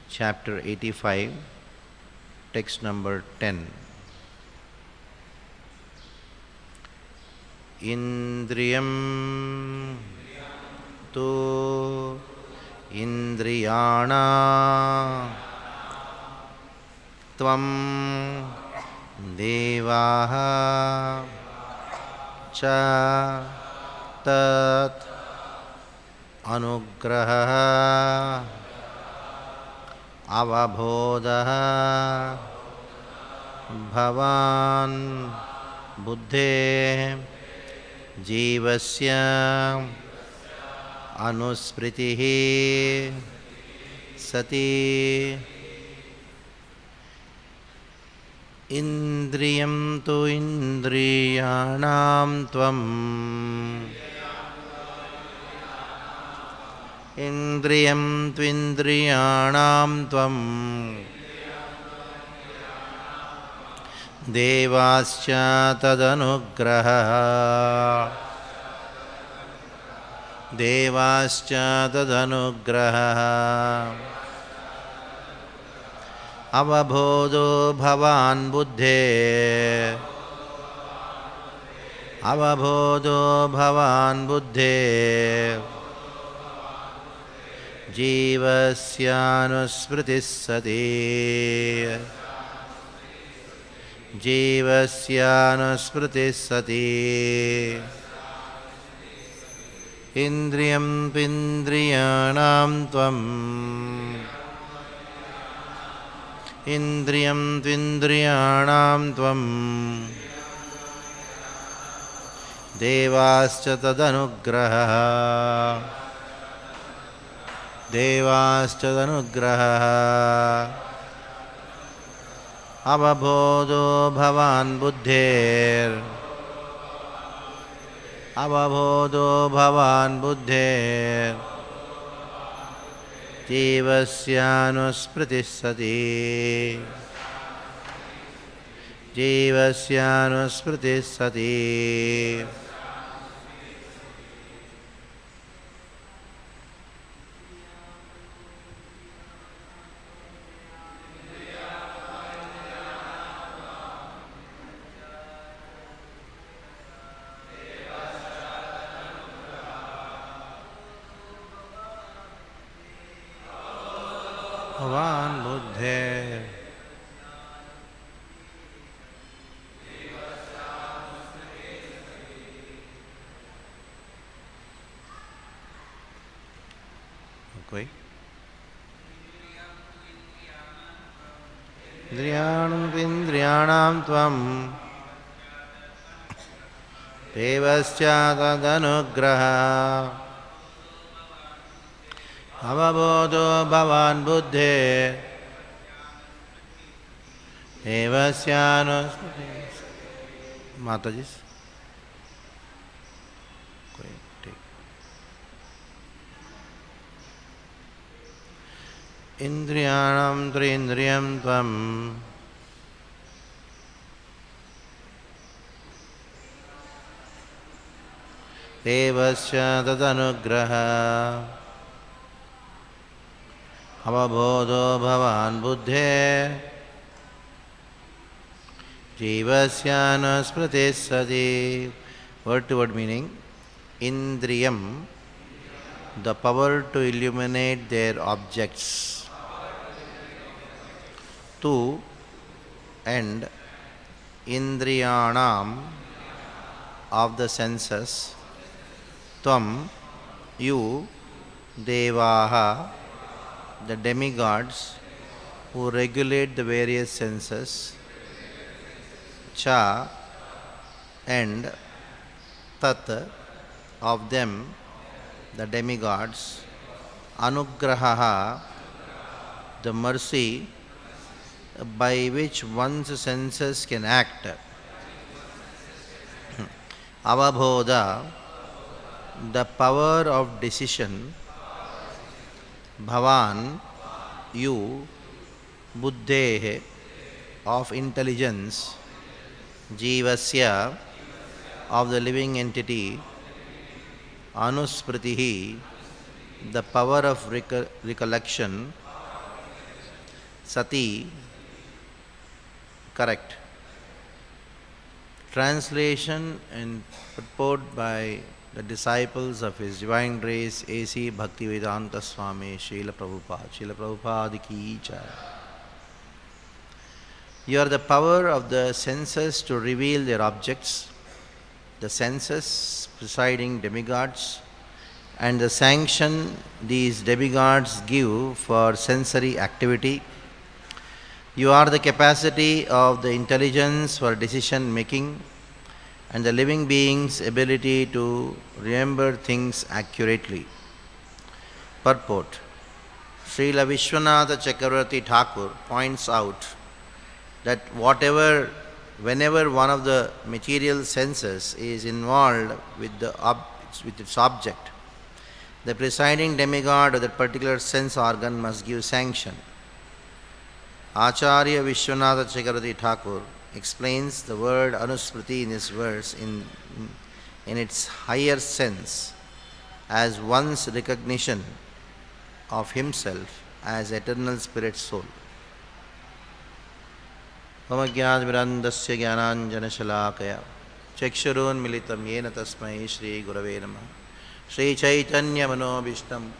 chapter 85, text number 10. Indriyam tu indriyana tvam devaha cha tat anugraha avabodha bhavan buddhe jivasya anuspritihi sati indriyam tu indriyanam tvam indriyam tu indriyanam tvam devascha tadanugraha avabodho bhavan buddhe jivasyanusmritis sati indriyam pindriyanam tvam devascha tadanugraha avabodho bhavan buddhe jivasyanusmritis sati bhavan buddhe okay indriyanam tvam devascha tadanugraha avabodho bhavan buddhe devasyanusmritis Matajis. Indriyanam trindriyam tvam devasya tadanugraha avabodho bhavan buddhe jivasyanusmritis sati. Word to word meaning: Indriyam, the power to illuminate their objects. Tu, and indriyanam, of the senses. Tvam, you. Devaha, the demigods who regulate the various senses. Cha, and tat, of them, the demigods. Anugraha, the mercy by which one's senses can act. Avabodha, the power of decision. Bhavan, you. Buddhe, of intelligence. Jivasya, of the living entity. Anuspritihi, the power of recollection. Sati, correct. Translation and purport by the disciples of His Divine Grace A.C. Bhaktivedanta Swami Srila Prabhupada. Srila Prabhupada ki jai. You are the power of the senses to reveal their objects, the senses presiding demigods, and the sanction these demigods give for sensory activity. You are the capacity of the intelligence for decision making and the living being's ability to remember things accurately. Purport. Srila Vishwanatha Chakravarti Thakur points out that whenever one of the material senses is involved with its object, the presiding demigod of that particular sense organ must give sanction. Acharya Vishwanatha Chakravarti Thakur explains the word Anusmriti in this verse in its higher sense as one's recognition of himself as eternal spirit soul. Mamajnanmirandasya jnananjanashalakaya chakshurunmilitam yena tasmai Shri Gurave Namaha. Shri Chaitanya Manobishtam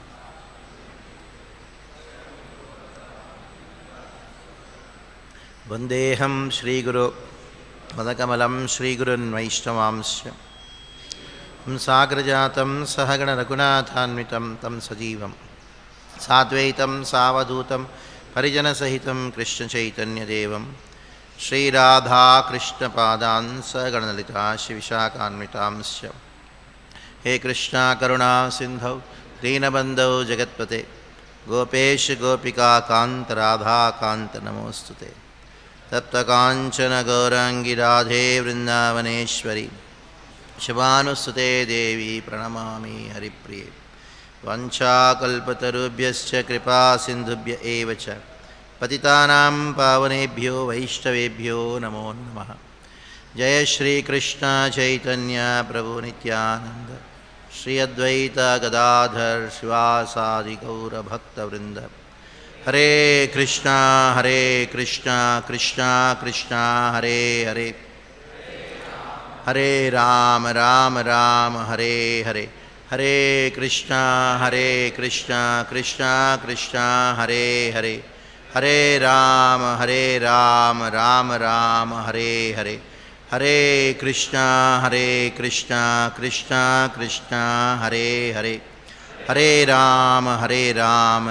Vandeham Shri Guru Madakamalam Shri Gurun Vaishnavamsya Sagrajatam Sahagana Raghunathanvitam Tam Sajivam Sadvaitam Savadutam Parijana Sahitam Krishna Chaitanya Devam Sri Radha Krishna Padan Saganalita Shivishakaanvitamsya. He Krishna Karuna Sindhau Deenabandhau Jagatpate Gopesh Gopika Kanta Radha Kanta Namostute Tapta Kanchana Gaurangi Radhe Vrindavaneshwari Shivanusute Devi Pranamami Haripriye Vancha Kalpatarubhyascha Kripa Sindhubhya Evacha Patitanam Pavanebhyo Vaishtavebhyo Namo Namaha. Jaya Shri Krishna Chaitanya Prabhu Nityananda Shri Advaita Gadadhar Shivasadi Gaura Bhakta Vrinda. Hare Krishna Krishna Krishna Hare Hare Hare Rama Rama Hare Hare. Hare Krishna Krishna Krishna Hare Hare. Hare Rama Rama Hare Hare. Hare Krishna Krishna Krishna Hare Hare. Hare Rama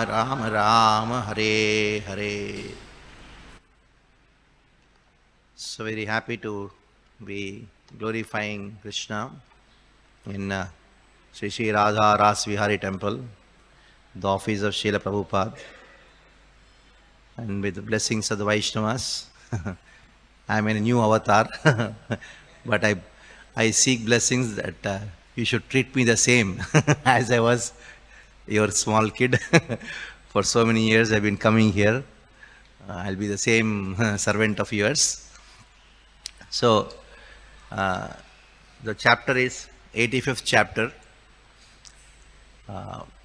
Rama Hare Hare. So very happy to be glorifying Krishna in SriSriRadhaRasbihariTemple, the office of Srila Prabhupada, and with the blessings of the Vaishnavas. I am in a new avatar, but I seek blessings that you should treat me the same as I was your small kid. For so many years I've been coming here. I'll be the same servant of yours. So, the chapter is 85th chapter.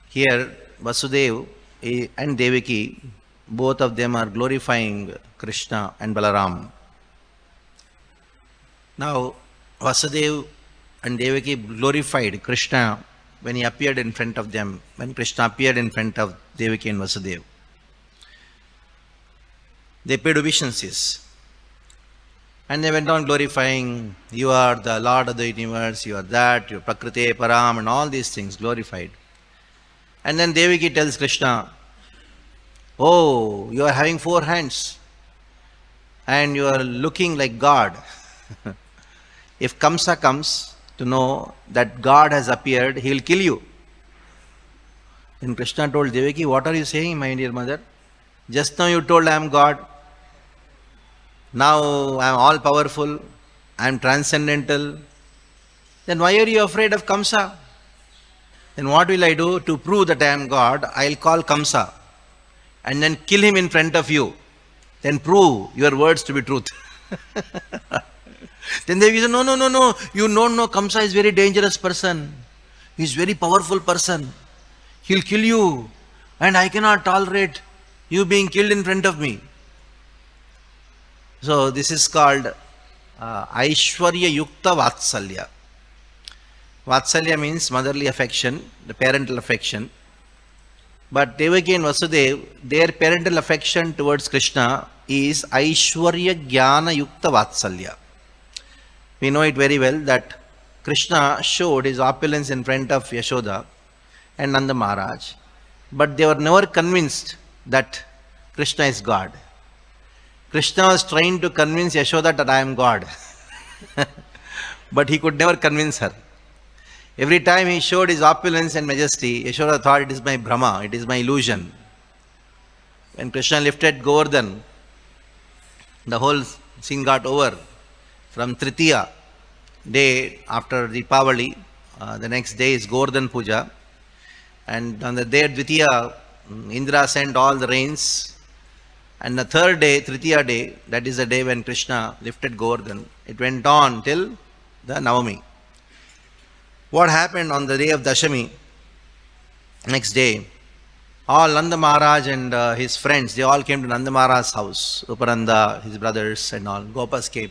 Here Vasudev and Devaki, both of them are glorifying Krishna and Balaram. Now, Vasudev and Devaki glorified Krishna when he appeared in front of them, when Krishna appeared in front of Devaki and Vasudev. They paid obeisances. And they went on glorifying, you are the Lord of the universe, you are that, you are Prakriti, Param, and all these things glorified. And then Devaki tells Krishna, oh, you are having 4 hands and you are looking like God. If Kamsa comes to know that God has appeared, he will kill you. Then Krishna told Devaki, what are you saying, my dear mother? Just now you told I am God. Now I am all powerful, I am transcendental. Then why are you afraid of Kamsa? Then what will I do to prove that I am God? I will call Kamsa and then kill him in front of you. Then prove your words to be truth. Then they will say, no, you don't know Kamsa is very dangerous person. He is very powerful person. He will kill you and I cannot tolerate You being killed in front of me. So this is called Aishwarya Yukta Vatsalya. Vatsalya means motherly affection, the parental affection. But Devaki and Vasudev, their parental affection towards Krishna is Aishwarya Jnana Yukta Vatsalya. We know it very well that Krishna showed his opulence in front of Yashoda and Nanda Maharaj. But they were never convinced that Krishna is God. Krishna was trying to convince Yashoda that I am God. But he could never convince her. Every time he showed his opulence and majesty, Yashoda thought it is my Brahma, it is my illusion. When Krishna lifted Govardhan, the whole scene got over. From Tritiya day after Deepavali, the next day is Govardhan-Puja. And on the day of Dvitiya, Indra sent all the rains. And the third day, Tritiya day, that is the day when Krishna lifted Govardhan, it went on till the Navami. What happened on the day of Dashami, next day, all Nanda Maharaj and his friends, they all came to Nanda Maharaj's house. Upananda, his brothers and all, Gopas came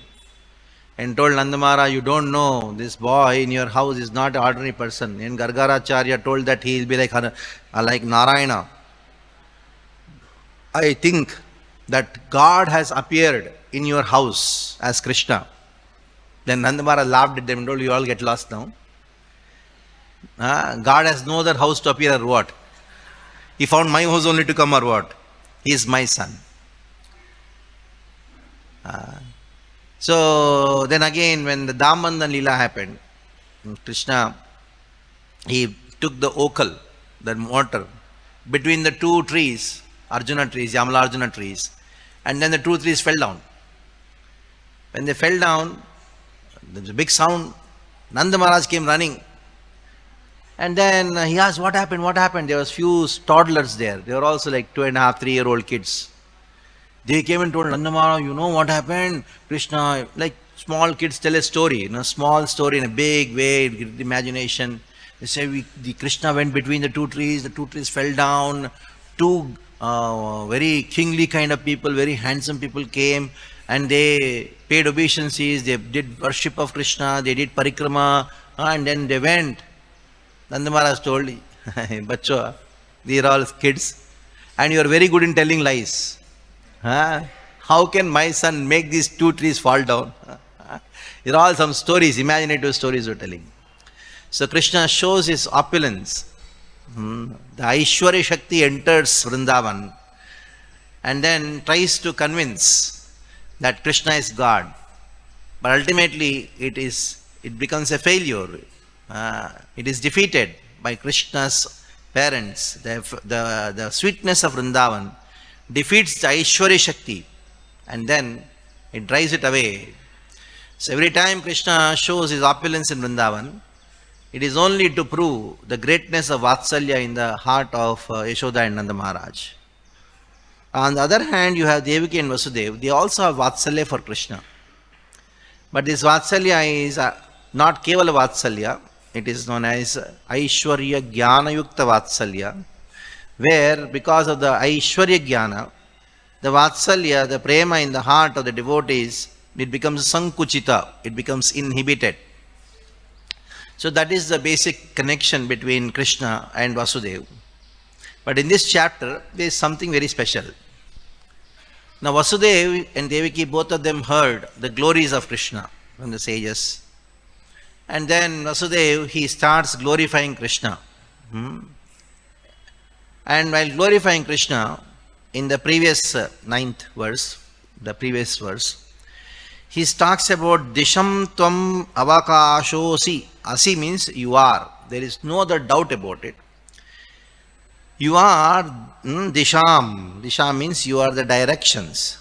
and told Nanda Maharaj, you don't know, this boy in your house is not an ordinary person. And Gargaracharya told that he will be like Narayana. I think that God has appeared in your house as Krishna. Then Nanda Maharaj laughed at them and told, you all get lost now. God has no other house to appear or what? He found my house only to come or what? He is my son. So then again when the Damandan Leela happened, Krishna, he took the okal, the mortar, between the two trees, Arjuna trees, Yamala Arjuna trees, and then the two trees fell down. When they fell down, there was a big sound. Nanda Maharaj came running. And then he asked, what happened? What happened? There was few toddlers there. They were also like 2.5, 3-year-old kids. They came and told Nanda Maharaj, you know what happened? Krishna, like small kids tell a story, small story in a big way, with imagination. They say, the Krishna went between the two trees fell down, two very kingly kind of people, very handsome people came and they paid obeisances, they did worship of Krishna, they did parikrama, and then they went. Nanda Maharaj told, Bacho, these are all kids and you are very good in telling lies. How can my son make these two trees fall down? These are all some stories, imaginative stories you are telling. So Krishna shows his opulence. The Aishwarya Shakti enters Vrindavan and then tries to convince that Krishna is God. But ultimately it becomes a failure. It is defeated by Krishna's parents. The sweetness of Vrindavan defeats the Aishwarya Shakti and then it drives it away. So every time Krishna shows his opulence in Vrindavan, it is only to prove the greatness of Vatsalya in the heart of Yashoda and Nanda Maharaj. On the other hand, you have Devaki and Vasudev. They also have Vatsalya for Krishna. But this Vatsalya is not Kevala Vatsalya. It is known as Aishwarya Jnana Yukta Vatsalya, where because of the Aishwarya Jnana, the Vatsalya, the prema in the heart of the devotees, it becomes sankuchita, it becomes inhibited. So that is the basic connection between Krishna and Vasudeva. But in this chapter, there is something very special. Now Vasudeva and Devaki, both of them heard the glories of Krishna from the sages. And then Vasudeva, he starts glorifying Krishna. And while glorifying Krishna, in the previous ninth verse, he talks about Disham Tvam Avakashosi. Asi means you are. There is no other doubt about it. You are Disham. Disham means you are the directions.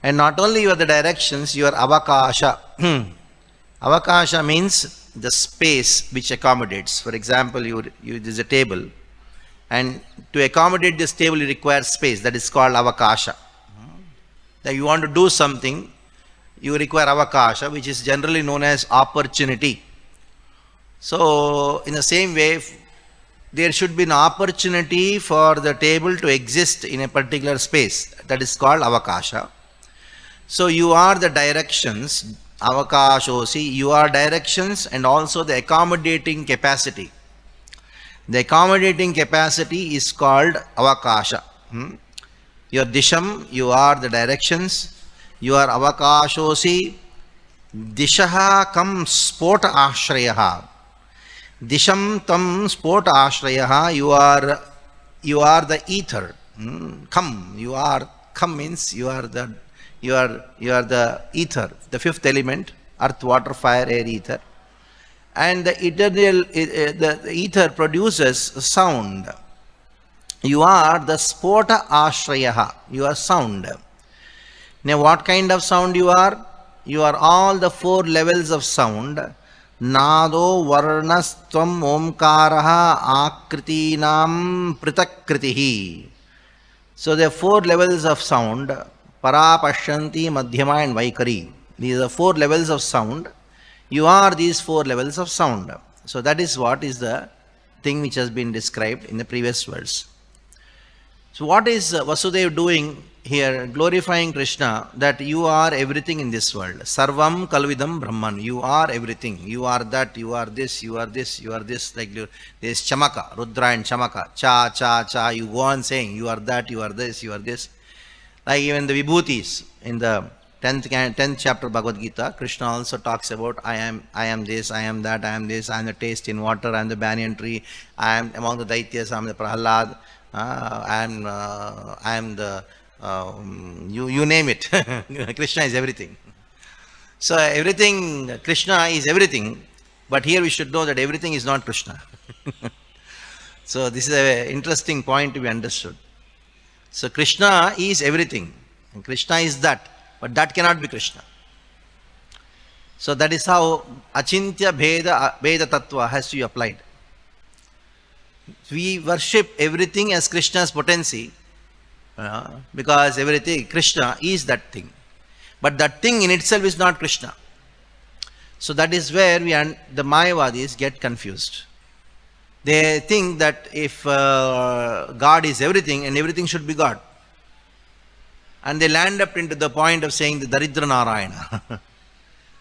And not only you are the directions, you are Avakasha. Avakasha means the space which accommodates. For example, there is a table. And to accommodate this table, you require space. That is called Avakasha. That you want to do something, you require Avakasha, which is generally known as opportunity. So, in the same way, there should be an opportunity for the table to exist in a particular space. That is called avakasha. So you are the directions, avakashosi, you are directions and also the accommodating capacity. The accommodating capacity is called avakasha. Your disham, you are the directions, you are avakashosi, dishaha kam spota ashrayaha. Disham tam spota ashrayaha, you are the ether. Kam, kam means you are the ether, the fifth element, earth, water, fire, air, ether. And the ether produces sound. You are the spota ashrayaha, you are sound. Now what kind of sound you are? You are all the four levels of sound. Nado varnastvam omkaraha akritinam pritakritihi. So there are four levels of sound. Para, Pashyanti, Madhyama and Vaikari. These are four levels of sound. You are these four levels of sound. So that is what is the thing which has been described in the previous verse. So what is Vasudeva doing here? Glorifying Krishna, that you are everything in this world. Sarvam Kalvidam Brahman. You are everything. You are that, you are this, you are this, you are this. Like there is Chamaka, Rudra and Chamaka. Cha, cha, cha. You go on saying, you are that, you are this, you are this. Like even the Vibhutis in the 10th chapter Bhagavad-gita, Krishna also talks about I am this, I am that, I am this, I am the taste in water, I am the banyan tree, I am among the Deities, I am the Prahalad, I am the, you name it. Krishna is everything. So everything, Krishna is everything, but here we should know that everything is not Krishna. So this is an interesting point to be understood. So Krishna is everything, and Krishna is that, but that cannot be Krishna. So that is how Achintya Bheda Tattva has to be applied. We worship everything as Krishna's potency, because everything, Krishna is that thing. But that thing in itself is not Krishna. So that is where the Mayavadis get confused. They think that if God is everything and everything should be God. And they land up into the point of saying the Daridra Narayana.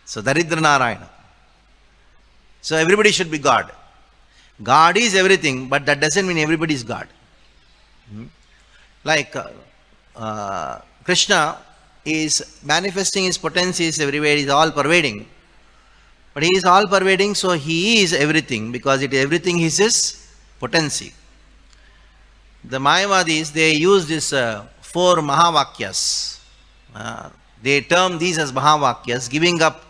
So Daridra Narayana. So everybody should be God. God is everything, but that doesn't mean everybody is God. Like Krishna is manifesting his potencies everywhere, he is all pervading. But he is all pervading, so he is everything, because everything is his potency. The Mayavadis, they use this 4 Mahavakyas. They term these as Mahavakyas, giving up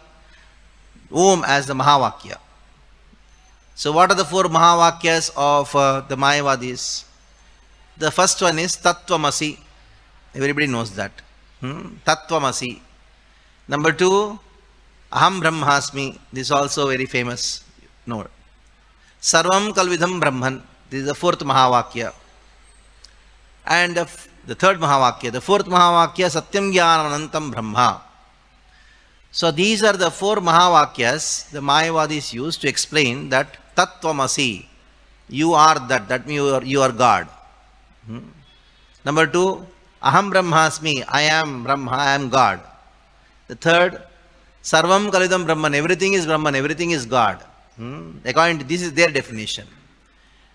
Om as the Mahavakya. So what are the 4 Mahavakyas of the Mayavadis? The first one is Tattvamasi. Everybody knows that. Tattvamasi. Number 2, Aham Brahmasmi. This is also very famous. No. Sarvam Kalvidam Brahman. This is the 4th Mahavakya. And the 3rd Mahavakya. The 4th Mahavakya, Satyam Jnanam Anantam Brahma. So these are the 4 Mahavakyas the Mayavadis use to explain that Tattvamasi. You are that. That means you are God. Number 2, Aham Brahmasmi. I am Brahma. I am God. The 3rd, Sarvam Kalidam Brahman, everything is Brahman, everything is God. According to this is their definition.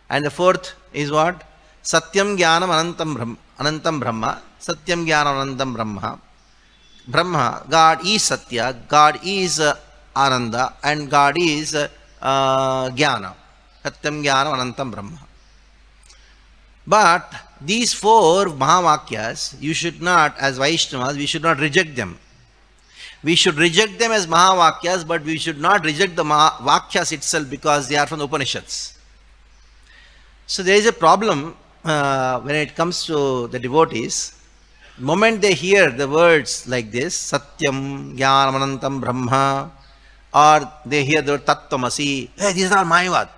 And the 4th is what? Satyam Jnanam Anantam Brahma. Satyam Jnanam Anantam Brahma. Brahma, God is Satya, God is Ananda, and God is Jnana. Satyam Jnanam Anantam Brahma. But these 4 Mahavakyas, you should not, as Vaishnavas, we should not reject them. We should reject them as Mahavakyas, but we should not reject the Vakyas itself because they are from the Upanishads. So there is a problem when it comes to the devotees. The moment they hear the words like this, Satyam, Jnanam, Anantam, Brahma, or they hear the word Tattvamasi, hey, these are Mayavad.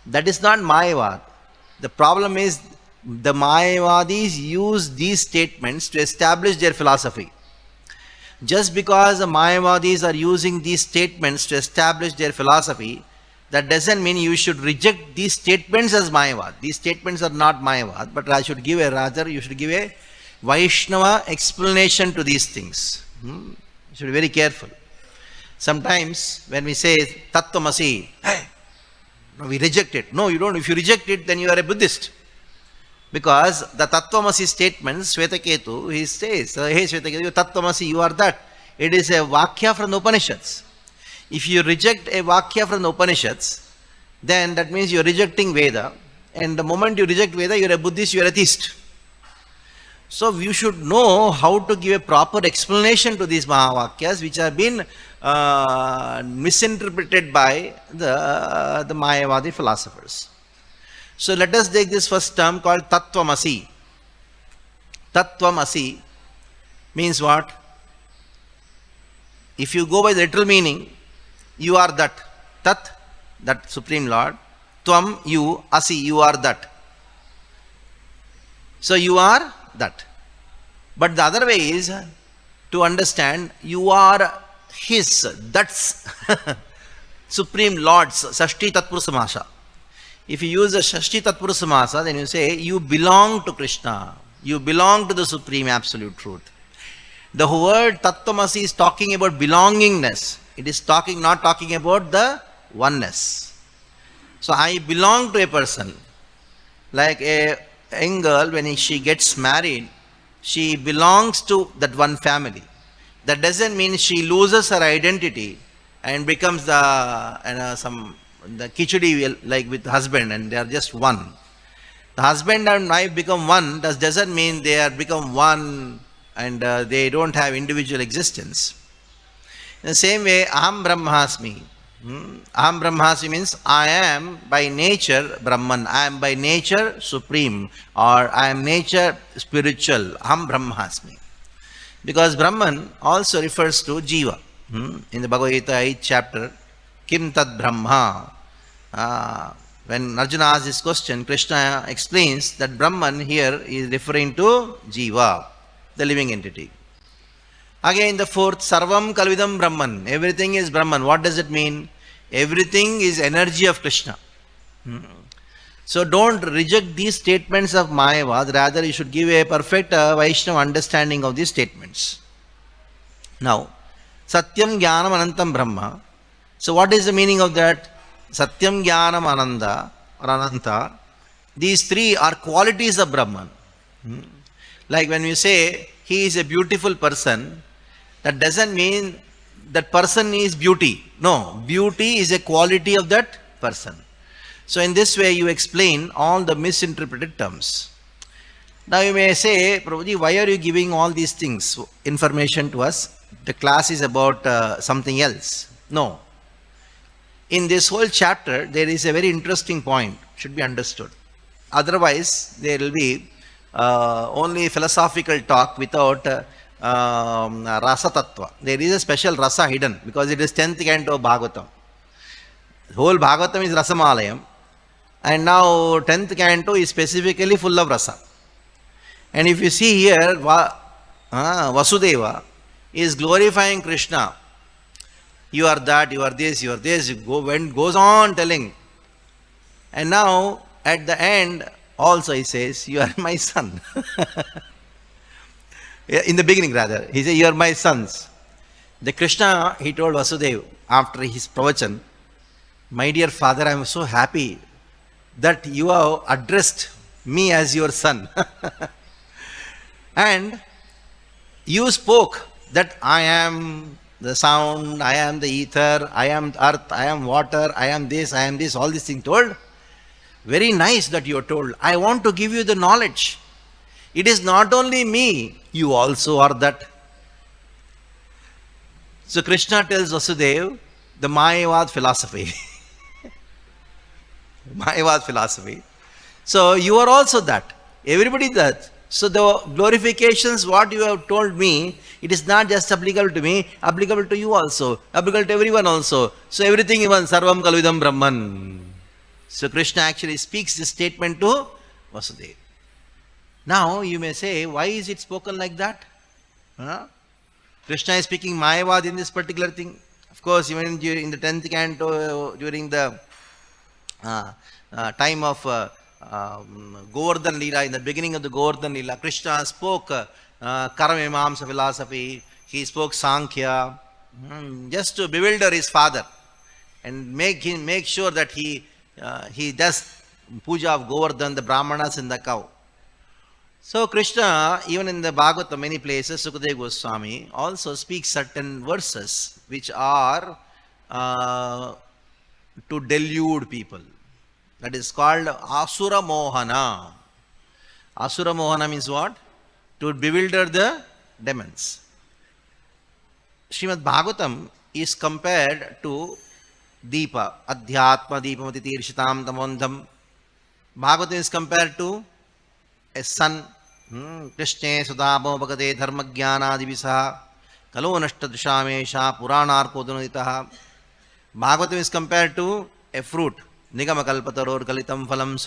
That is not Mayavad. The problem is the Mayavadis use these statements to establish their philosophy. Just because the Mayavadis are using these statements to establish their philosophy, that doesn't mean you should reject these statements as Mayavad. These statements are not Mayavad, but you should give a Vaishnava explanation to these things. You should be very careful. Sometimes when we say Tattvamasi, hey, no, we reject it. No, you don't. If you reject it, then you are a Buddhist. Because the Tattvamasi statement, Svetaketu, he says, hey Svetaketu, Tattvamasi, you are that. It is a Vakya from the Upanishads. If you reject a Vakya from the Upanishads, then that means you are rejecting Veda. And the moment you reject Veda, you are a Buddhist, you are a theist. So you should know how to give a proper explanation to these Mahavakyas, which have been misinterpreted by the Mayavadi philosophers. So let us take this first term called Tattvamasi. Tattvamasi means what? If you go by the literal meaning, you are that. Tat, that Supreme Lord. Tvam, you. Asi, you are that. So you are that. But the other way is to understand you are His, that's Supreme Lord's Shashti Tatpurusamasa. If you use the Shashti Tatpurusamasa, then you say you belong to Krishna. You belong to the Supreme Absolute Truth. The word Tattvamasi is talking about belongingness. It is not talking about the oneness. So I belong to a person. Like a young girl, when she gets married, she belongs to that one family. That doesn't mean she loses her identity and becomes the kichudi like with husband and they are just one. The husband and wife become one doesn't mean they are become one and they don't have individual existence. In the same way, Aham Brahmasmi. Aham Brahmasmi means I am by nature Brahman. I am by nature supreme, or I am nature spiritual. Aham Brahmasmi. Because Brahman also refers to Jiva. In the Bhagavad-gita 8th chapter, Kim Tad Brahma. When Arjuna asks this question, Krishna explains that Brahman here is referring to Jiva, the living entity. Again, the fourth, Sarvam Kalvidam Brahman. Everything is Brahman. What does it mean? Everything is energy of Krishna. So don't reject these statements of Mayavad. Rather, you should give a perfect Vaishnava understanding of these statements. Now, Satyam Jnanam Anantam Brahma. So what is the meaning of that? Satyam Jnanam Ananda or Ananta. These three are qualities of Brahman. Like when we say he is a beautiful person, that doesn't mean that person is beauty. No, beauty is a quality of that person. So in this way you explain all the misinterpreted terms. Now you may say, Prabhuji, why are you giving all these things, information to us? The class is about something else. No. In this whole chapter, there is a very interesting point, should be understood. Otherwise, there will be only philosophical talk without rasa tattva. There is a special rasa hidden because it is 10th canto of Bhagavatam. The whole Bhagavatam is Rasamalayam. And now 10th canto is specifically full of rasa. And if you see here, Vasudeva is glorifying Krishna. You are that, you are this, you are this. Goes on telling. And now at the end also he says, you are my son. In the beginning rather, he said, you are my sons. The Krishna, he told Vasudeva after his pravachan, my dear father, I am so happy that you have addressed me as your son. And you spoke that I am the sound, I am the ether, I am earth, I am water, I am this, all these things told. Very nice that you are told. I want to give you the knowledge. It is not only me, you also are that. So Krishna tells Vasudeva the Mayavad philosophy. Mayavad philosophy. So you are also that. Everybody that. So the glorifications, what you have told me, it is not just applicable to me, applicable to you also, applicable to everyone also. So everything even Sarvam Kalvidam Brahman. So Krishna actually speaks this statement to Vasudeva. Now you may say, why is it spoken like that? Krishna is speaking Mayavad in this particular thing. Of course, even in the 10th canto, during the time of Govardhan Leela, in the beginning of the Govardhan Leela, Krishna spoke Karamimamsa philosophy, he spoke Sankhya, just to bewilder his father and make sure that he does puja of Govardhan, the Brahmanas and the cow. So Krishna, even in the Bhagavatam, many places, Sukadeva Goswami also speaks certain verses which are to delude people. That is called Asura Mohana. Asura Mohana means what? To bewilder the demons. Srimad Bhagavatam is compared to Deepa, Adhyatma Deepamati Tirshitam Tamondham. Bhagavatam is compared to a sun. Krishne Sudabho Bhagate Dharma Jnana Divisaha Kalo Nashtadushamesha Puranarkodunaditaha. Bhagavatam is compared to a fruit. Nigama Kalpataror Kalitam Phalam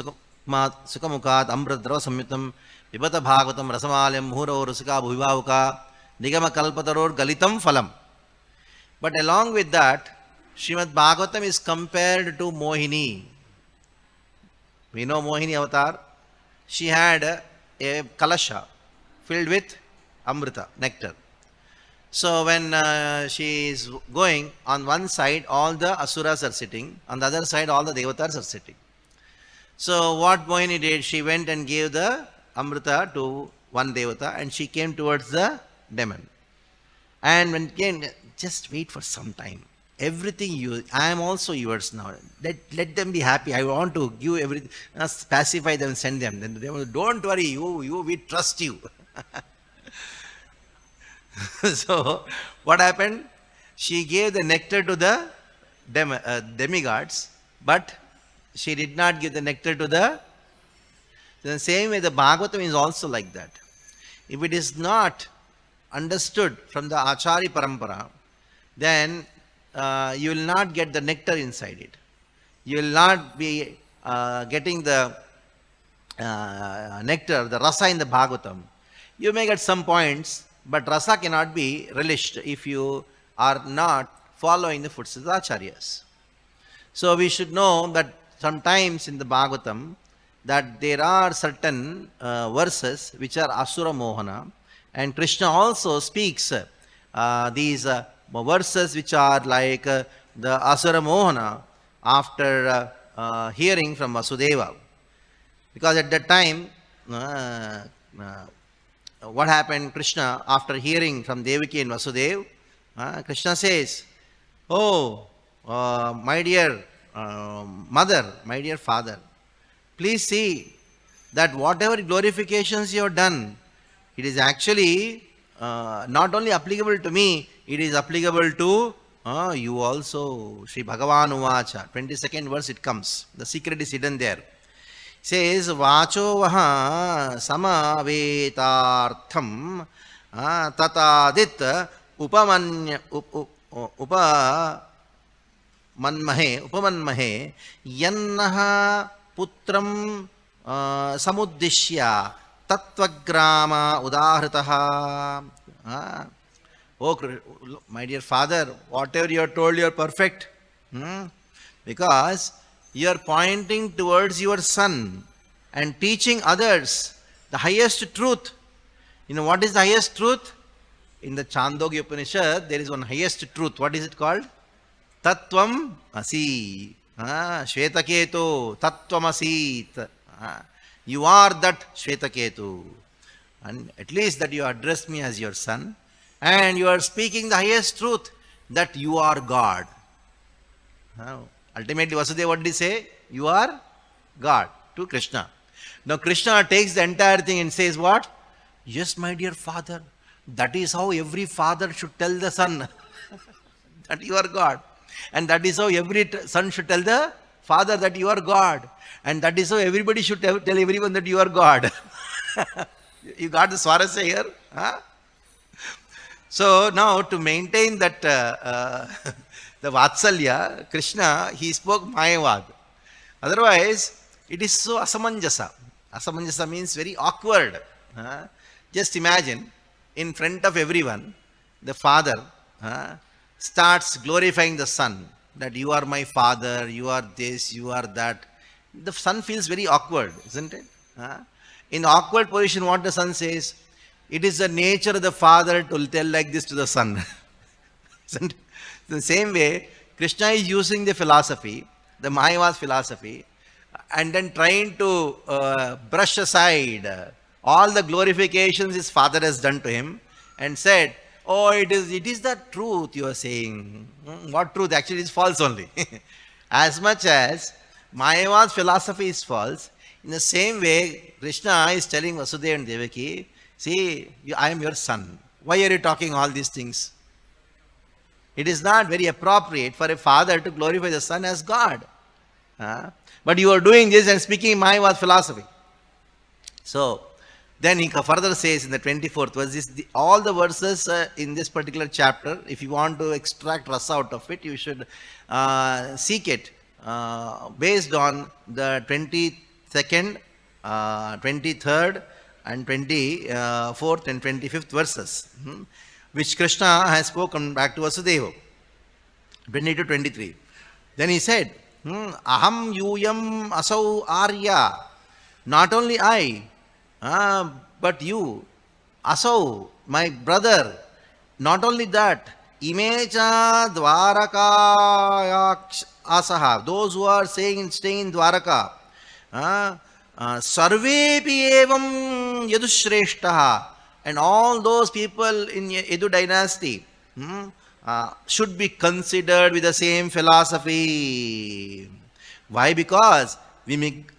Sukamukat Ambradrava Samyutam Vipata Bhagavatam Rasamalayam Muhuro Rusika Bhuvivauka Nigama Kalpataror Galitam Phalam. But along with that, Srimad Bhagavatam is compared to Mohini. We know Mohini avatar. She had a kalasha filled with amrita, nectar. So when she is going, on one side all the asuras are sitting, on the other side all the devatas are sitting. So what Mohini did, she went and gave the amrita to one devata and she came towards the demon. And when came, just wait for some time. Everything you, I am also yours now. Let them be happy. I want to give everything, pacify them, send them. Then they will, don't worry, we trust you. So what happened? She gave the nectar to the demigods, but she did not give the nectar to the. In the same way, the Bhagavatam is also like that. If it is not understood from the Achari Parampara, then you will not get the nectar inside it. You will not be getting the nectar, the rasa in the Bhagavatam. You may get some points, but rasa cannot be relished if you are not following the footsteps of the Acharyas. So we should know that sometimes in the Bhagavatam that there are certain verses which are Asura Mohana, and Krishna also speaks these verses which are like the Asura Mohana after hearing from Vasudeva. Because at that time, what happened? Krishna, after hearing from Devaki and Vasudeva, Krishna says, oh, my dear mother, my dear father, please see that whatever glorifications you have done, it is actually not only applicable to me, it is applicable to you also. Sri Bhagavan Uvacha, 22nd verse it comes. The secret is hidden there. Says Vacho Vaha Samavetartham Tatadit Upamanmahe Yannaha Putram Samuddishya Tattvagrama Udahritaha. Oh, my dear father, whatever you are told, you are perfect. Because you are pointing towards your son and teaching others the highest truth. You know what is the highest truth? In the Chandogya Upanishad, there is one highest truth. What is it called? Tattvam Asi. Shvetaketu. Tattvam Asit. You are that Shvetaketu. And at least that you address me as your son. And you are speaking the highest truth, that you are God. Ultimately, Vasudeva, what did he say? You are God to Krishna. Now, Krishna takes the entire thing and says what? Yes, my dear father. That is how every father should tell the son that you are God. And that is how every son should tell the father that you are God. And that is how everybody should tell everyone that you are God. You got the Swarasya here? Huh? So now to maintain that the Vatsalya, Krishna, he spoke Mayavad. Otherwise, it is so asamanjasa. Asamanjasa means very awkward. Just imagine, in front of everyone, the father starts glorifying the son. that you are my father, you are this, you are that, the son feels very awkward, isn't it? In awkward position, what the son says, it is the nature of the father to tell like this to the son. Isn't it? The same way, Krishna is using the philosophy, the Mayavad philosophy, and then trying to brush aside all the glorifications his father has done to him, and said, oh, it is the truth you are saying. What truth? Actually, it's false only. As much as Mayavad philosophy is false, in the same way, Krishna is telling Vasudeva and Devaki, see, I am your son. Why are you talking all these things? It is not very appropriate for a father to glorify the son as God. But you are doing this and speaking Mayavad philosophy. So, then he further says in the 24th verse, all the verses in this particular chapter, if you want to extract rasa out of it, you should seek it based on the 22nd, 23rd and 24th and 25th verses, which Krishna has spoken back to Vasudeva, 20-23. Then he said, Aham yuyam asau arya, not only I, but you, asau, my brother, not only that, imecha dvaraka asaha, those who are staying in Dwaraka, sarvepi evam yadushreshtaha, and all those people in Yadu dynasty should be considered with the same philosophy. Why? Because vimrigya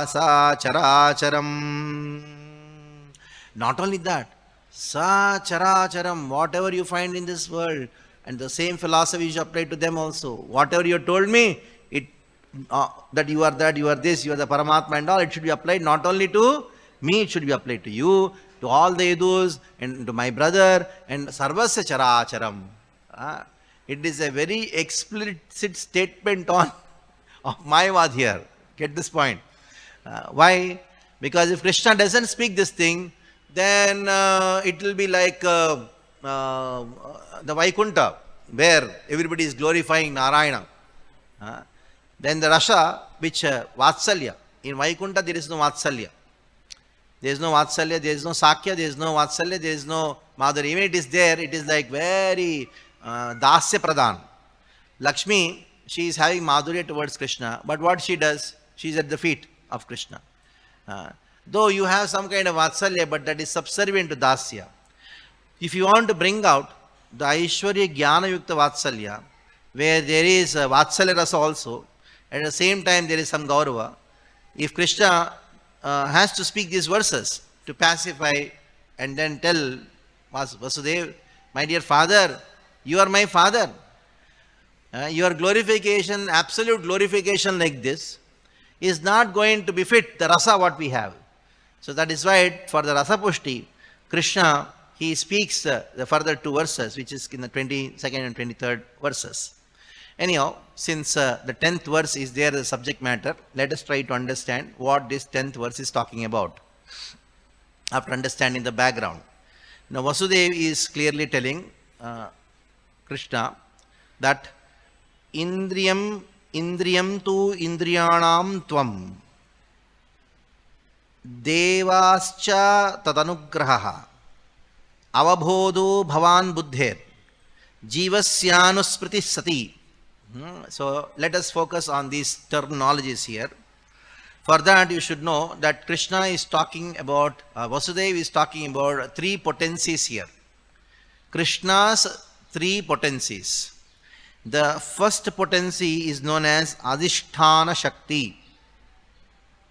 sa characharam. Not only that, sa characharam, whatever you find in this world, and the same philosophy is applied to them also. Whatever you told me, that you are that, you are this, you are the Paramatma and all, it should be applied not only to me, it should be applied to you, to all the Yadus, and to my brother, and sarvasya characharam. It is a very explicit statement of Mayavad here. Get this point. Why? Because if Krishna doesn't speak this thing, then it will be like the Vaikuntha, where everybody is glorifying Narayana. Then the Rasa, which Vatsalya. In Vaikuntha there is no Vatsalya. There is no Vatsalya, there is no Sakya, there is no Vatsalya, there is no Madhurya. Even it is there, it is like very Dasya Pradhan. Lakshmi, she is having Madhurya towards Krishna, but what she does, she is at the feet of Krishna. Though you have some kind of Vatsalya, but that is subservient to Dasya. If you want to bring out the Aishwarya Jnana Yukta Vatsalya, where there is Vatsalya Rasa also, at the same time there is some Gaurava, if Krishna has to speak these verses to pacify and then tell Vasudeva, my dear father, you are my father. Your glorification, absolute glorification like this, is not going to befit the rasa what we have. So that is why for the rasa pushti, Krishna, he speaks the further two verses, which is in the 22nd and 23rd verses. Anyhow, since the 10th verse is there, the subject matter, let us try to understand what this 10th verse is talking about, after understanding the background. Now, Vasudeva is clearly telling Krishna that Indriyam tu indriyanam tvam devascha tadanugraha avabodho bhavan buddher jivasyanuspriti sati. So let us focus on these terminologies here. For that you should know that Krishna is talking about, Vasudeva is talking about three potencies here. Krishna's three potencies. The first potency is known as Adhishthana Shakti.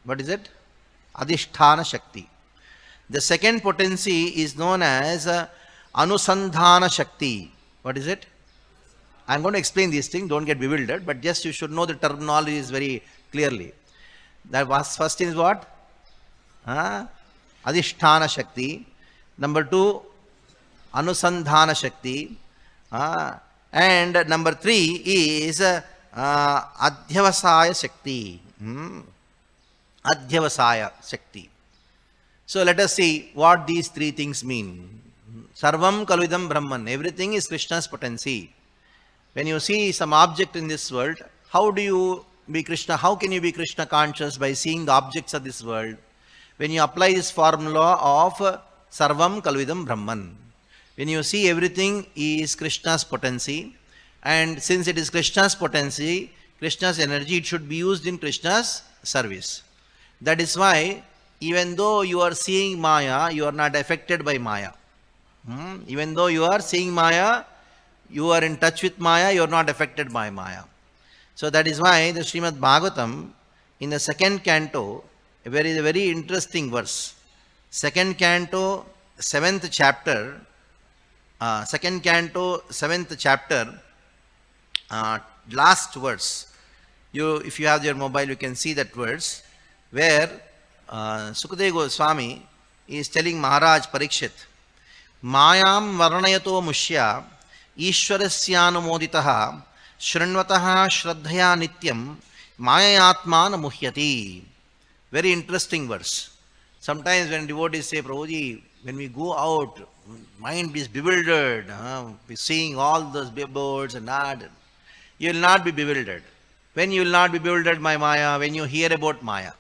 What is it? Adhishthana Shakti. The second potency is known as Anusandhana Shakti. What is it? I am going to explain these things, don't get bewildered, but just you should know the terminology is very clearly. That was first is what? Adhishthana Shakti. Number two, Anusandhana Shakti. And number three is Adhyavasaya Shakti. Adhyavasaya Shakti. So let us see what these three things mean. Sarvam Kalvidam Brahman. Everything is Krishna's potency. When you see some object in this world, how do you be Krishna? How can you be Krishna conscious? By seeing the objects of this world. When you apply this formula of Sarvam Kalvidam Brahman, when you see everything is Krishna's potency, and since it is Krishna's potency, Krishna's energy, it should be used in Krishna's service. That is why, even though you are seeing Maya, you are not affected by Maya. Even though you are seeing Maya, you are in touch with Maya, you are not affected by Maya. So that is why the Srimad Bhagavatam, in the second canto, a very interesting verse. Second canto, 7th chapter, last verse. If you have your mobile, you can see that verse, where Sukadeva Swami is telling Maharaj Parikshit, Mayam varanayato mushya Ishwarasyanumoditaha Shrinvataha Shraddhaya Nityam Mayayatmana Muhyati. Very interesting verse. Sometimes when devotees say, Prabhuji, when we go out, mind is bewildered, seeing all those billboards and that, you will not be bewildered. When you will not be bewildered by Maya? When you hear about Maya.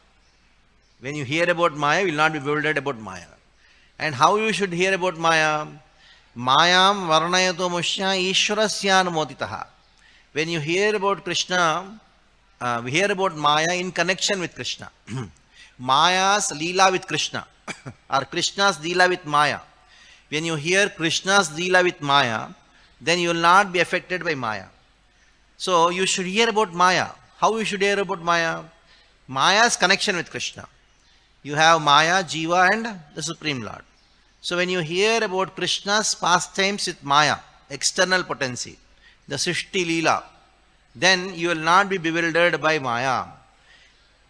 When you hear about Maya, you will not be bewildered about Maya. And how you should hear about Maya? Mayam varanayato mushya ishwarasyanumoditaha. When you hear about Krishna, we hear about Maya in connection with Krishna. Maya's Leela with Krishna, or Krishna's Leela with Maya. When you hear Krishna's Leela with Maya, then you will not be affected by Maya. So you should hear about Maya. How you should hear about Maya? Maya's connection with Krishna. You have Maya, Jiva and the Supreme Lord. So when you hear about Krishna's pastimes with Maya, external potency, the Srishti Leela, then you will not be bewildered by Maya.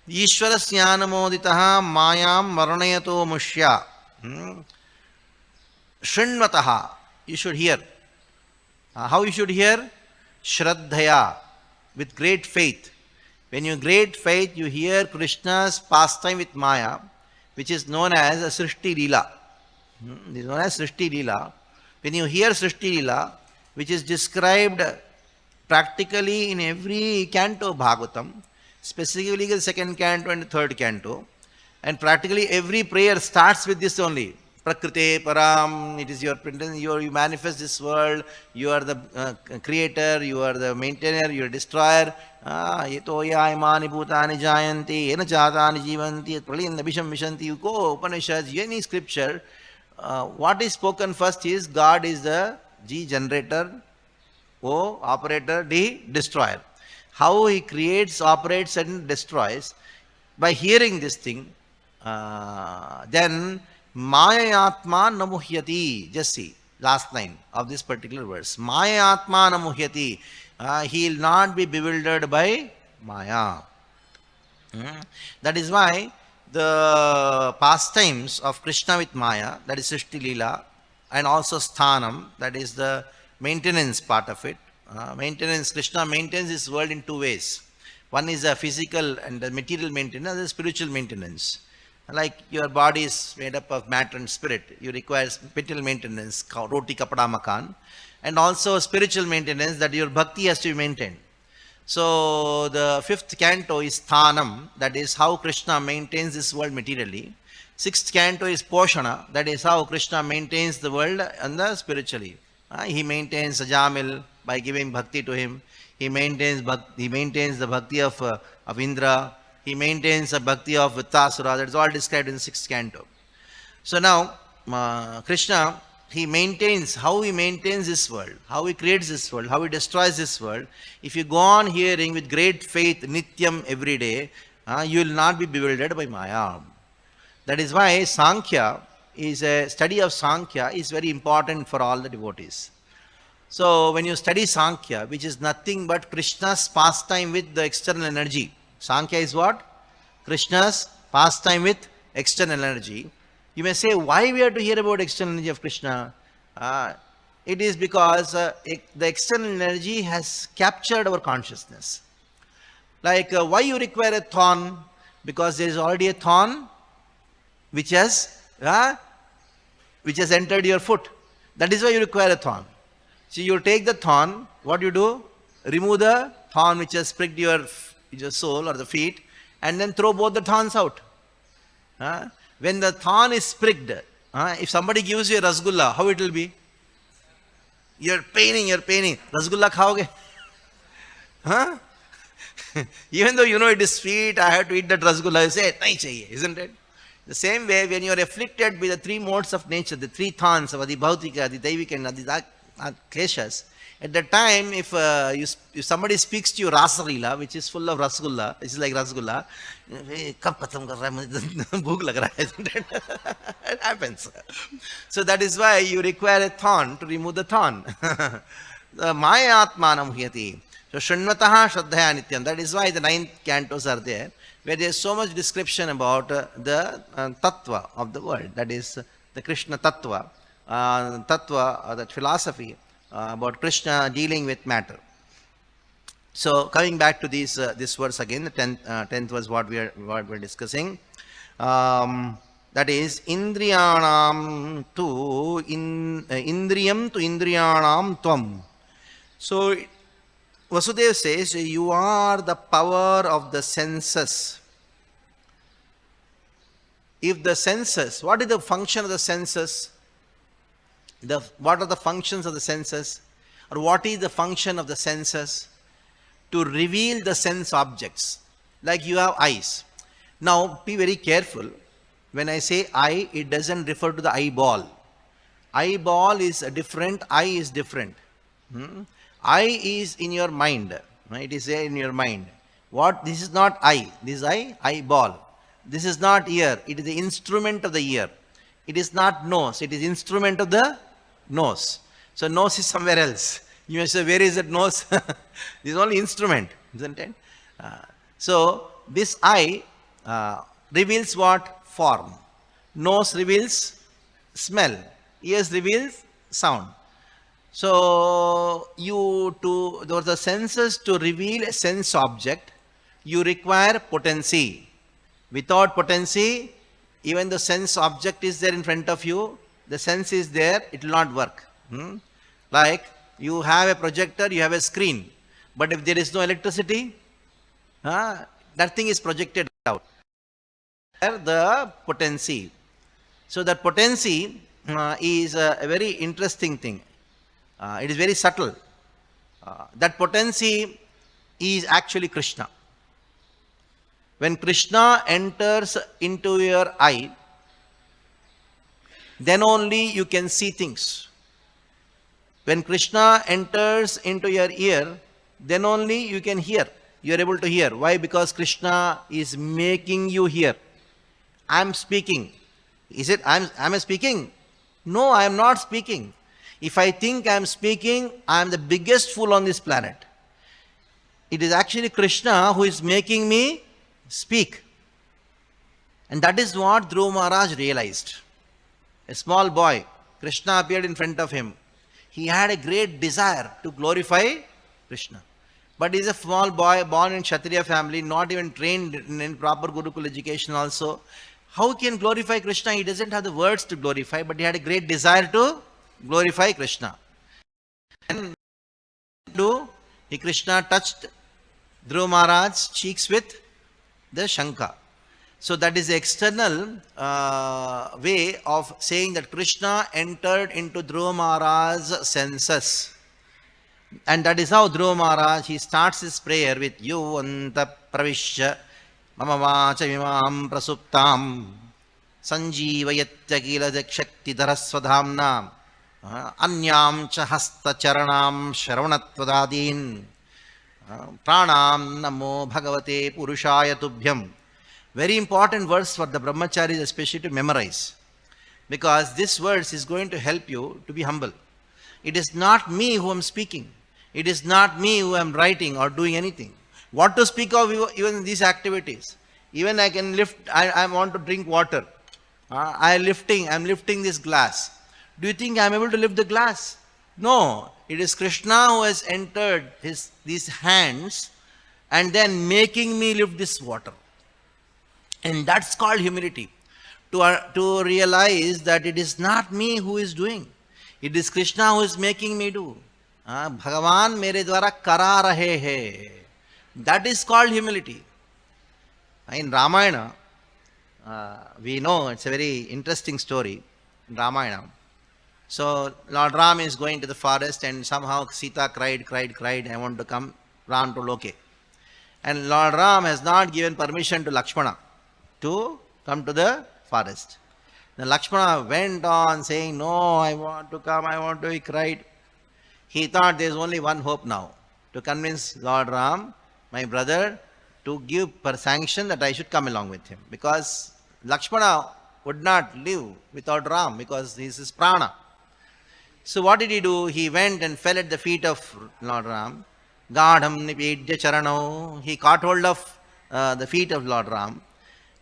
Ishwarasyanamoditaha mayam varanayato mushya. Shrinvataha. You should hear. How you should hear? Shraddhaya. With great faith. When you great faith, you hear Krishna's pastime with Maya, which is known as a Srishti Leela. It is known as Srishti Leela. When you hear Srishti Leela, which is described practically in every canto of Bhagavatam, specifically the second canto and the third canto, and practically every prayer starts with this only. Prakrite Param, it is your presence, you manifest this world, you are the creator, you are the maintainer, you are destroyer. Yeto yaimani bhutani jayanti, yena chatani jivanti, pralinda bisham vishanti. You go Upanishads, any scripture, what is spoken first is God is the G generator, O operator, D destroyer. How he creates, operates and destroys. By hearing this thing, then Mayayatma namuhyati. Just see, last line of this particular verse. Mayayatma namuhyati. He will not be bewildered by Maya. That is why the pastimes of Krishna with Maya, that is Srishti Leela, and also Sthanam, that is the maintenance part of it. Krishna maintains this world in two ways. One is a physical and the material maintenance, other is spiritual maintenance. Like your body is made up of matter and spirit, you require material maintenance, roti kapda makan, and also spiritual maintenance, that your bhakti has to be maintained. So the fifth canto is Sthanam, that is how Krishna maintains this world materially. Sixth canto is Poshana, that is how Krishna maintains the world and the spiritually. He maintains Sajamil by giving bhakti to him. He maintains the bhakti of Indra. He maintains the bhakti of Vittasura. That is all described in the sixth canto. So now, Krishna, how he maintains this world, how he creates this world, how he destroys this world. If you go on hearing with great faith, Nityam, every day, you will not be bewildered by Maya. That is why Sankhya study of Sankhya is very important for all the devotees. So when you study Sankhya, which is nothing but Krishna's pastime with the external energy. Sankhya is what? Krishna's pastime with external energy. You may say, why we have to hear about external energy of Krishna? It is because the external energy has captured our consciousness. Like why you require a thorn? Because there is already a thorn which has entered your foot. That is why you require a thorn. So you take the thorn, what you do? remove the thorn which has pricked your soul or the feet, and then throw both the thorns out. When the thorn is pricked, if somebody gives you a rasgulla, how it will be? You're paining. Rasgulla khaoge? Huh? Even though you know it is sweet, I have to eat that rasgulla, you say, nahi chahiye, isn't it? The same way, when you are afflicted by the three modes of nature, the three thorns of Adi Bhautika, Adi Daivika, and Adi Kleshas, at that time, if somebody speaks to you Rasalila, which is full of rasgulla, which is like rasgulla, kab khatam kar raha hai, bhook lag raha hai, isn't it? It happens. So that is why you require a thorn to remove the thorn. Maya atmanam hyati. So Shrunvataha Shraddhaya Nityam. That is why the 9 cantos are there, where there is so much description about the tattva of the world. That is the Krishna tattva, that philosophy about Krishna dealing with matter. So coming back to this verse again, the 10th verse what we are discussing. That is Indriyanam tu Indriyam tu Indriyanam tvam. So Vasudeva says, you are the power of the senses. If the senses, what is the function of the senses? What are the functions of the senses? Or what is the function of the senses? To reveal the sense objects. Like you have eyes. Now, be very careful. When I say eye, it doesn't refer to the eyeball. Eyeball is different, eye is different. Eye is in your mind. It is there in your mind. What? This is not eye. This is eyeball. This is not ear. It is the instrument of the ear. It is not nose. It is instrument of the nose. So nose is somewhere else. You may say, where is that nose? This is only instrument, isn't it? So this eye reveals what? Form. Nose reveals smell. Ears reveals sound. So the senses to reveal a sense object, you require potency. Without potency, even the sense object is there in front of you, the sense is there, it will not work. Like you have a projector, you have a screen, but if there is no electricity, that thing is projected out. The potency. So that potency is a very interesting thing. It is very subtle. That potency is actually Krishna. When Krishna enters into your eye, then only you can see things. When Krishna enters into your ear, then only you can hear. You are able to hear. Why? Because Krishna is making you hear. I am speaking. Is it am I speaking? No, I am not speaking. If I think I am speaking, I am the biggest fool on this planet. It is actually Krishna who is making me speak. And that is what Dhruva Maharaj realized. A small boy, Krishna appeared in front of him. He had a great desire to glorify Krishna. But he is a small boy, born in Kshatriya family, not even trained in proper Gurukul education also. How can glorify Krishna? He doesn't have the words to glorify, but he had a great desire to glorify Krishna. And Krishna touched Dhruva Maharaj's cheeks with the Shankha. So that is the external way of saying that Krishna entered into Dhruva Maharaj's senses. And that is how Dhruva Maharaj, he starts his prayer with Yuvanta Pravishya Mama Vacha Vimam Prasuptam Sanjeevayatya Kila Jakshakti Dharaswadhamnam Anyam cha hasta charanam shravanatvadadin pranam namo bhagavate purushaya tubhyam. Very important verse for the brahmacharis especially to memorize, because this verse is going to help you to be humble. It is not me who am speaking. It is not me who am writing or doing anything. What to speak of even these activities? Even I can lift, I want to drink water. I am lifting this glass. Do you think I am able to lift the glass? No. It is Krishna who has entered these hands and then making me lift this water. And that's called humility. To realize that it is not me who is doing. It is Krishna who is making me do. Bhagavan mere dwara kara rahe hai. That is called humility. In Ramayana, we know it's a very interesting story in Ramayana. So Lord Ram is going to the forest and somehow Sita cried, I want to come, Ram told okay. And Lord Ram has not given permission to Lakshmana to come to the forest. Then Lakshmana went on saying, no, I want to come, he cried. He thought there is only one hope now, to convince Lord Ram, my brother, to give sanction that I should come along with him. Because Lakshmana would not live without Ram, because he is his prana. So what did he do? He went and fell at the feet of Lord Ram. Gadham nipidya charano. He caught hold of the feet of Lord Ram.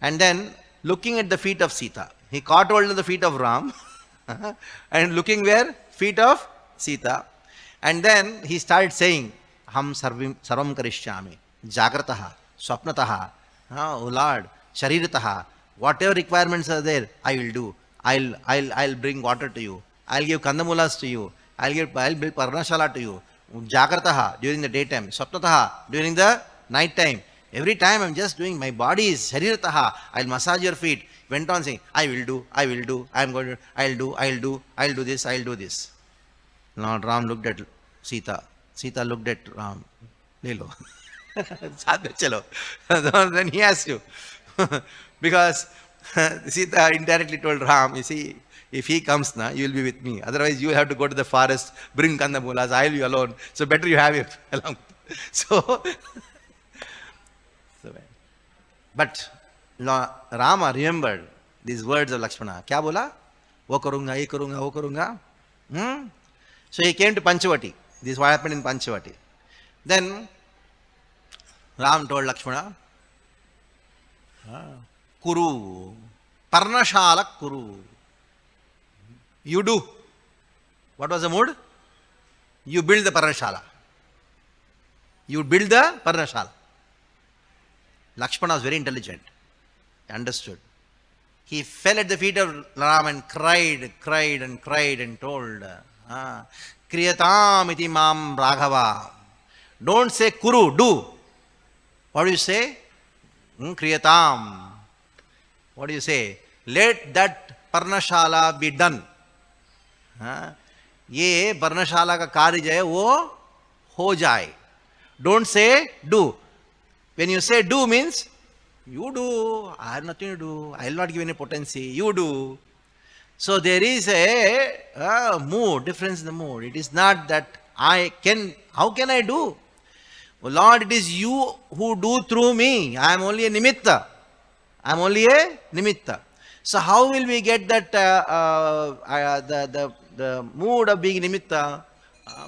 And then looking at the feet of Sita. He caught hold of the feet of Ram. And looking where? Feet of Sita. And then he started saying, Ham sarvam karishyami. Jagrataha. Swapnataha. Oh Lord. Sharirataha. Whatever requirements are there, I will do. I'll bring water to you. I'll give kandamulas to you. I'll build parnashala to you. Jagrataha during the daytime. Swapnataha during the night time. Every time I'm just doing, my body is sharirataha. I'll massage your feet. Went on saying, I will do, I'm going to, I'll do this. Lord Ram looked at Sita. Sita looked at Ram. Lelo. Chalo. Then he asked you. Because Sita indirectly told Ram, you see, if he comes now, you will be with me. Otherwise, you will have to go to the forest, bring kandamulas, I will be alone. So better you have it along. But Rama remembered these words of Lakshmana. Kya bola? Wo karunga, ye karunga. So he came to Panchavati. This is what happened in Panchavati. Then Ram told Lakshmana, Kuru, Parnashala Kuru. You do. What was the mood? You build the Parnashala. Lakshmana was very intelligent. He understood. He fell at the feet of Ram and cried and told, Kriyatam iti mam Raghava. Don't say Kuru, do. What do you say? Kriyatam. What do you say? Let that Parnashala be done. ये पर्णशाला का कार्य जो है वो हो जाए. Don't say do. When you say do means you do. I have nothing to do. I will not give any potency. You do. So there is a mood, difference in the mood. It is not that how can I do? Oh Lord, it is you who do through me. I am only a nimitta. So how will we get that the mood of being nimitta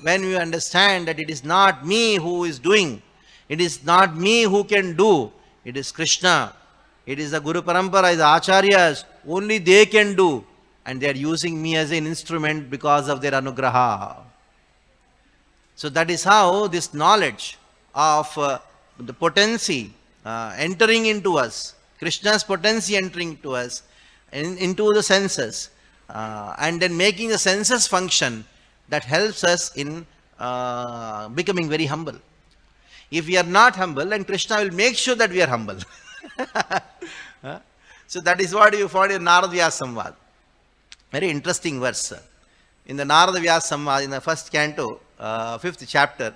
when we understand that it is not me who is doing, it is not me who can do, it is Krishna, it is the Guru Parampara, the Acharyas, only they can do, and they are using me as an instrument because of their anugraha. So that is how this knowledge of the potency entering into us, Krishna's potency entering to us, into the senses, and then making the senses function, that helps us in becoming very humble. If we are not humble, then Krishna will make sure that we are humble. So that is what you find in Narada Vyasa Samvad. Very interesting verse. In the Narada Vyasa Samvad, in the first canto, 5th chapter,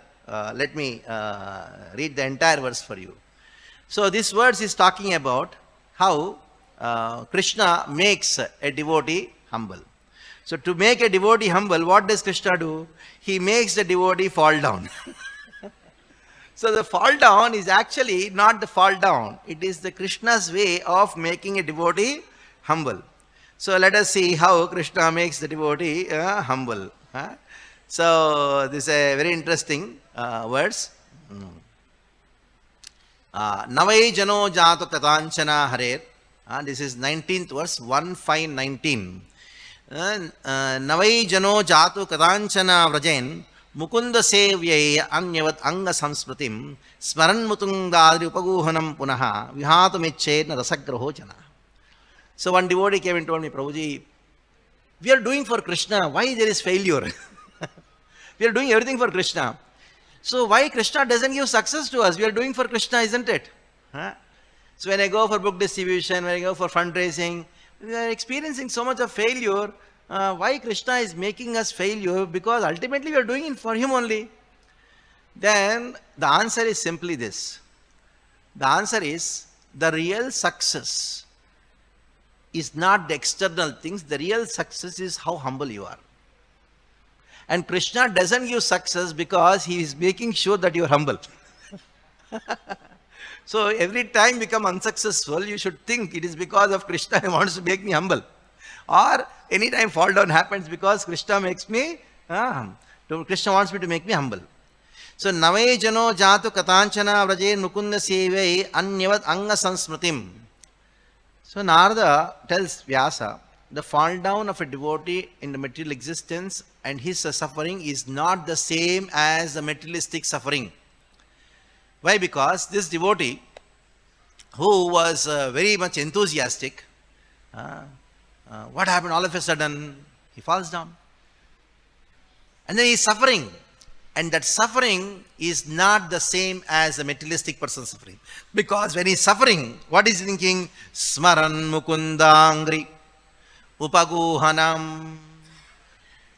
let me read the entire verse for you. So this verse is talking about how Krishna makes a devotee humble. So to make a devotee humble, what does Krishna do? He makes the devotee fall down. So the fall down is actually not the fall down. It is the Krishna's way of making a devotee humble. So let us see how Krishna makes the devotee humble. So this is a very interesting verse. Navai jano jato katanchana Hare. This is 19th verse, 1519. Navai jano jato katanchana vrajen mukunda sevyai anyavat anga samsmritim smaran mutungdadri upaguhanam punaha vihatumicchena rasagraho jana. So one devotee came and told me, Prabhuji, we are doing for Krishna, why there is failure? We are doing everything for Krishna. So why Krishna doesn't give success to us? We are doing for Krishna, isn't it? Huh? So when I go for book distribution, when I go for fundraising, we are experiencing so much of failure. Why Krishna is making us failure? Because ultimately we are doing it for Him only. Then the answer is simply this. The answer is the real success is not the external things. The real success is how humble you are. And Krishna doesn't give success because He is making sure that you are humble. So every time you become unsuccessful, you should think it is because of Krishna who wants to make me humble. Or any time fall down happens because Krishna makes me, Krishna wants me to make me humble. So nave jano jatu katanchana vraje nukunda sevai anyavat anga sansmritim. So Narada tells Vyasa, the fall down of a devotee in the material existence and his suffering is not the same as the materialistic suffering. Why? Because this devotee, who was very much enthusiastic, what happened all of a sudden? He falls down. And then he is suffering. And that suffering is not the same as the materialistic person's suffering. Because when he is suffering, what is he thinking? Smaran mukundangri upaguhanam.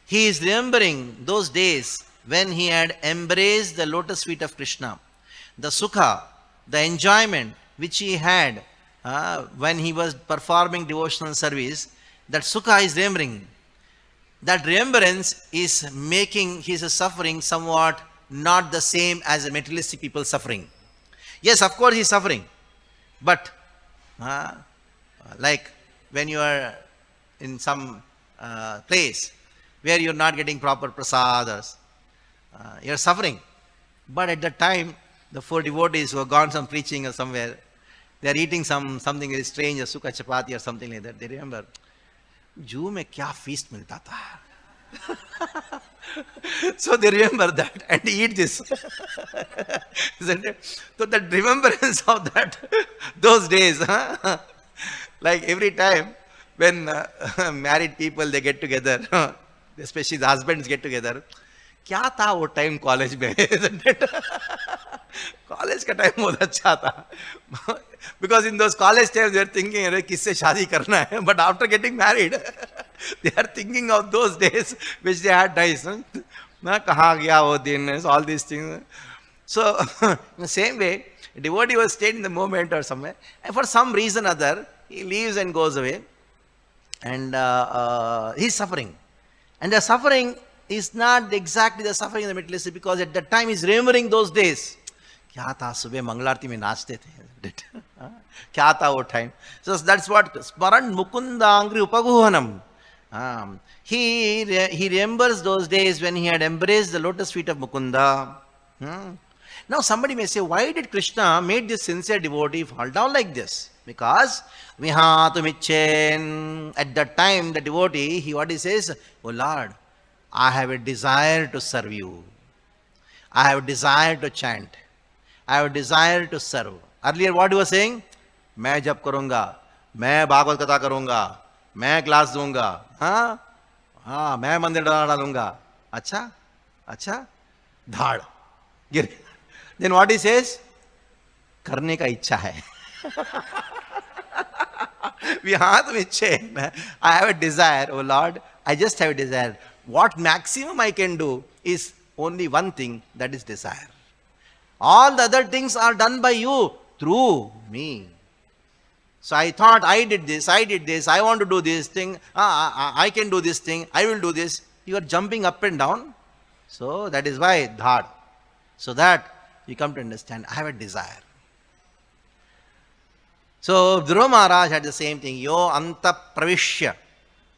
He is remembering those days when he had embraced the lotus feet of Krishna. The sukha, the enjoyment which he had when he was performing devotional service, that sukha is remembering. That remembrance is making his suffering somewhat not the same as the materialistic people suffering. Yes, of course he is suffering. But like when you are in some place where you are not getting proper prasadas, you are suffering. But at that time, the four devotees who have gone some preaching or somewhere, they are eating something very strange, a sukha chapati or something like that. They remember, Juhu mein kya feast milta tha. So they remember that and eat this. Isn't it? So that remembrance of that, those days, like every time when married people, they get together, especially the husbands get together, क्या था वो time college में college का time बहुत अच्छा था because in those college times they are thinking अरे किससे शादी करना है but after getting married they are thinking of those days which they had nice ना कहाँ गया वो दिन all these things. So in the same way a devotee was staying in the moment or somewhere and for some reason or other he leaves and goes away and he is suffering and the suffering is not exactly the suffering in the materialistic because at that time he is remembering those days. क्या था सुबह मंगला आरती में नाचते थे क्या था वो time. So that's what स्मरण मुकुंदांग्रि उपगुहनम. He remembers those days when he had embraced the lotus feet of Mukunda. Now somebody may say, why did Krishna make this sincere devotee fall down like this? Because Vihatumichen, at that time the devotee, what he says, oh Lord, I have a desire to serve you. I have a desire to chant. I have a desire to serve. Earlier what he was saying? मैं जप करूंगा, मैं भागवत कथा करूंगा, मैं class दूंगा, हाँ मैं मंदिर डालूंगा. अच्छा अच्छा धाड़ गिर. Then what he says? करने का इच्छा है. I have a desire, oh Lord, I just have a desire. What maximum I can do is only one thing, that is desire. All the other things are done by you through me. So I thought I did this, I want to do this thing, I can do this thing, I will do this. You are jumping up and down. So that is why dhad. So that you come to understand, I have a desire. So Dhruva Maharaj had the same thing. Yo anta pravishya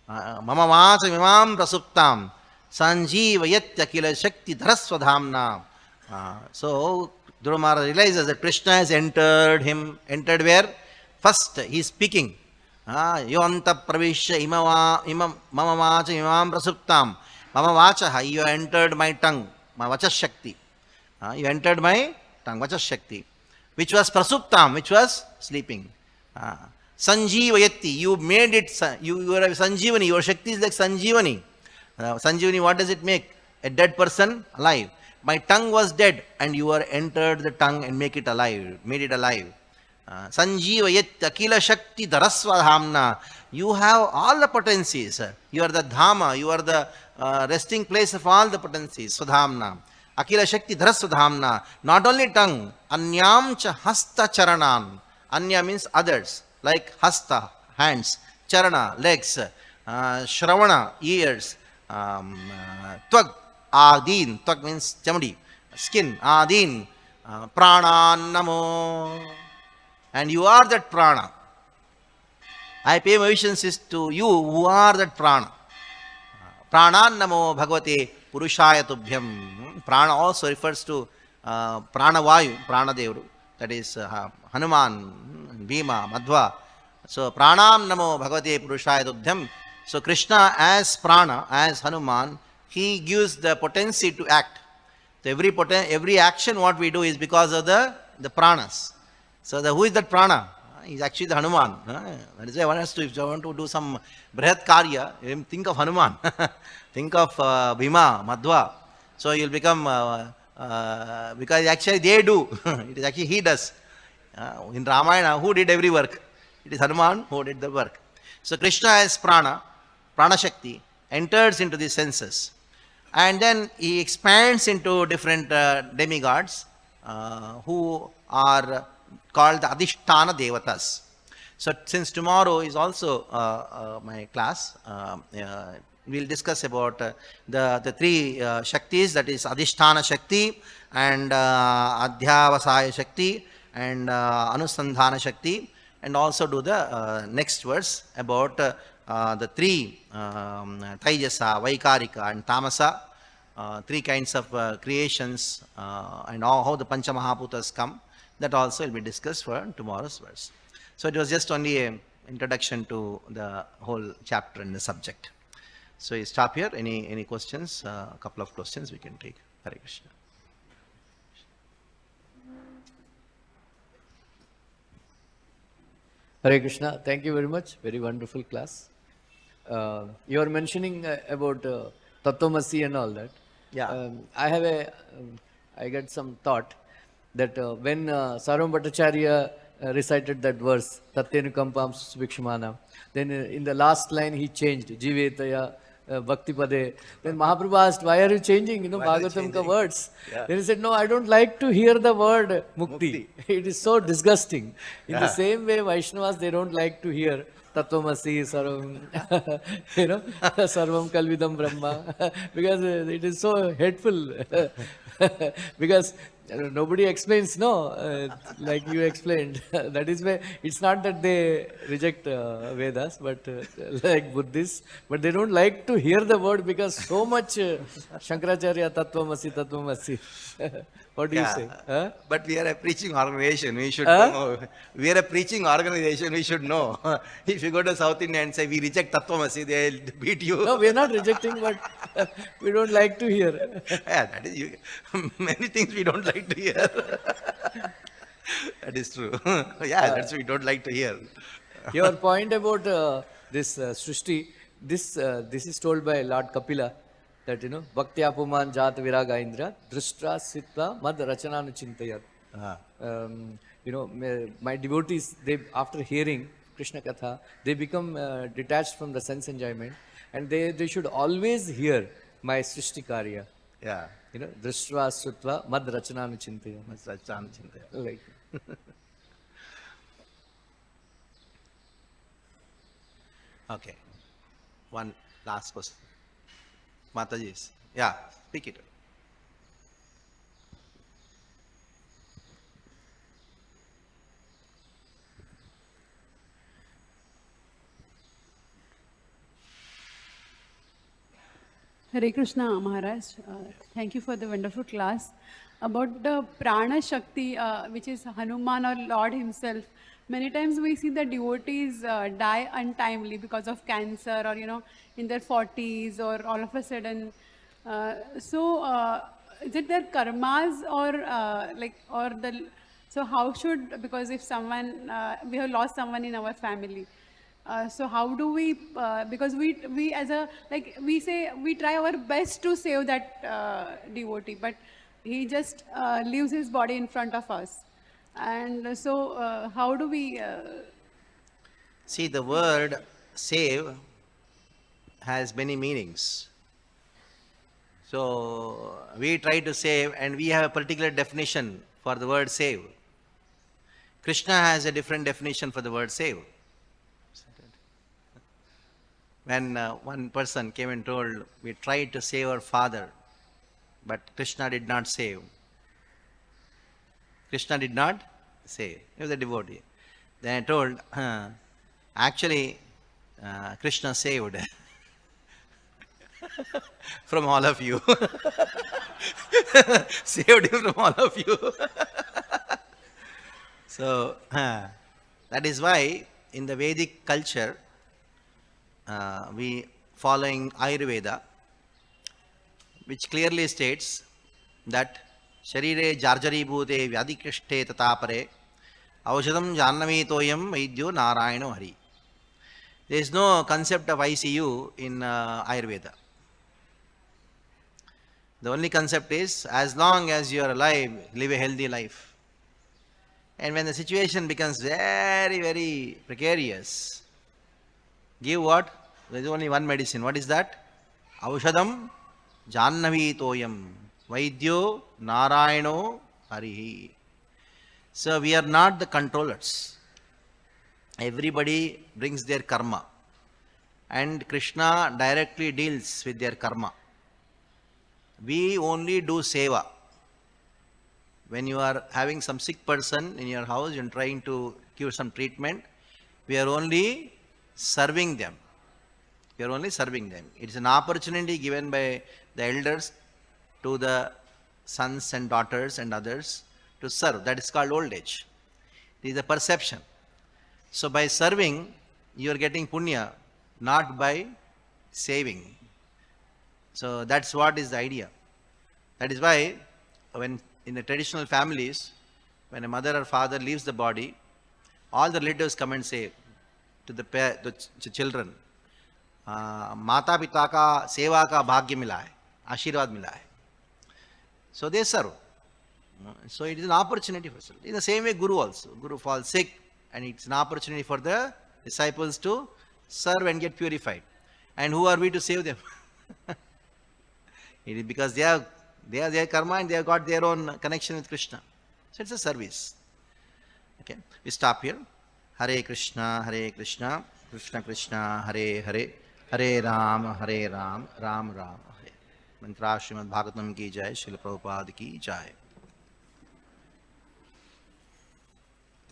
mama vasa mimam prasuptam sanjeevayatya kila shakti dharaswadhamna. So Dhruva Maharaj realizes that Krishna has entered him. Entered where? First he is speaking. Yo anta pravishya mama vasa mimam prasuptam mama vacha. You entered my tongue, my vachas shakti. You entered my tongue, vachas shakti, which was prasuptam, which was sleeping. Sanjeevayati, you made it, you are a Sanjeevani, your Shakti is like Sanjeevani. Sanjeevani, what does it make? A dead person, alive. My tongue was dead, and you are entered the tongue and make it alive, made it alive. Sanjeevayat Akila Shakti Dharaswadhamna. You have all the potencies. You are the Dhama, you are the resting place of all the potencies. Swadhamna. Akila Shakti Dharaswadhamna. Not only tongue, Anyam cha hasta charanan. Anya means others, like hasta, hands, charana, legs, shravana, ears, twag, adin, twag means chamadi, skin, adin, pranan namo. And you are that prana. I pay my obeisances to you who are that prana. Pranan namo bhagavate purushaya tubhyam. Prana also refers to pranavayu, pranadevaru. That is Hanuman, Bhima, Madhva. So pranam namo bhagavate purushaya tubhyam. So Krishna as prana, as Hanuman, he gives the potency to act. So every action what we do is because of the pranas. So who is that prana? He's actually the Hanuman. That is why one has to, if you want to do some Brihat Karya, think of Hanuman. Think of Bhima, Madhva. So you'll become, because actually they do. It is actually he does. In Ramayana, who did every work? It is Hanuman who did the work. So Krishna as prana, prana Shakti, enters into the senses. And then he expands into different demigods who are called the Adhisthana Devatas. So since tomorrow is also my class, we'll discuss about the three Shaktis, that is Adhisthana Shakti and Adhyavasaya Shakti and Anusandhana Shakti, and also do the next verse about the three Taijasa, Vaikarika and Tamasa, three kinds of creations and how the Pancha Mahaputas come. That also will be discussed for tomorrow's verse. So it was just only an introduction to the whole chapter and the subject. So you stop here. Any questions? A couple of questions we can take. Hare Krishna. Hare Krishna. Thank you very much. Very wonderful class. You are mentioning about Tattvamasi and all that. Yeah. I got some thought that when Saurabh Bhattacharya recited that verse, Tattenu Kampam Suvikshmana, then in the last line he changed, Jivetaya Bhaktipade. Then Mahaprabhu asked, why are you changing, Bhagavatam ka words? Yeah. Then he said, no, I don't like to hear the word Mukti. It is so disgusting. In the same way, Vaishnavas, they don't like to hear Tattvamasi, Sarvam, Sarvam Kalvidam Brahma, because it is so hateful. Because nobody explains, like you explained. That is why it's not that they reject Vedas, but like Buddhists, but they don't like to hear the word because so much Shankaracharya Tattvamasi, Tattvamasi. What do you say? Huh? But we are a preaching organization. We should know. We are a preaching organization. We should know. If you go to South India and say we reject Tattvamasi, they'll beat you. No, we are not rejecting, but we don't like to hear. Yeah, that is many things we don't like to hear. That is true. Yeah, that's what we don't like to hear. Your point about this Srishti, this is told by Lord Kapila, that Bhakti Apuman Jat Viraga Indra, Drishtra Sitva Mad Rachananu Chintayat. My devotees, they after hearing Krishna Katha, they become detached from the sense enjoyment, and they should always hear my Srishti Karya. Yeah. Drishtra Sutva Mad Rachananu Chintayat. Mad Rachananu Chintayat. Like. Okay. One last question. Mataji. Yeah, speak it. Hare Krishna, Maharaj. Thank you for the wonderful class. About the Prana Shakti, which is Hanuman or Lord himself, many times we see the devotees die untimely because of cancer or, in their 40s or all of a sudden. Is it their karmas so how should, because if someone, we have lost someone in our family, So how do we, because we as a, like we say, we try our best to save that devotee, but he just leaves his body in front of us. And so how do we, See, the word save has many meanings. So we try to save, and we have a particular definition for the word save. Krishna has a different definition for the word save. When one person came and told, we tried to save our father, but Krishna did not save. Krishna did not save. He was a devotee. Then I told, actually, Krishna saved from all of you. Saved him from all of you. So, that is why in the Vedic culture, we following Ayurveda, which clearly states that Sharire Jarjari Bhute Vyadikishte Tatapare Aushadam Jannami Toyam Vaidyo Narayano Hari. There is no concept of ICU in Ayurveda. The only concept is, as long as you are alive, live a healthy life. And when the situation becomes very, very precarious, give what? There is only one medicine. What is that? Aushadam Jannavi Toyam Vaidyo Narayano Harihi. So we are not the controllers. Everybody brings their karma. And Krishna directly deals with their karma. We only do seva. When you are having some sick person in your house and trying to give some treatment, we are only serving them. We are only serving them. It is an opportunity given by the elders to the sons and daughters and others to serve. That is called old age. It is a perception. So by serving, you are getting punya, not by saving. So that's what is the idea. That is why when in the traditional families, when a mother or father leaves the body, all the relatives come and say to the children, Mata Pita ka seva ka bhagya mila hai, Ashirwad mila hai. So they serve. So it is an opportunity for service. In the same way, Guru also. Guru falls sick, and it's an opportunity for the disciples to serve and get purified. And who are we to save them? It is because they are their karma and they have got their own connection with Krishna. So it's a service. Okay, we stop here. Hare Krishna, Krishna Krishna, Hare Hare, Hare Ram, Ram Ram, Hare. Mantra Srimad Bhagavatam ki jai, Srila Prabhupada ki jai.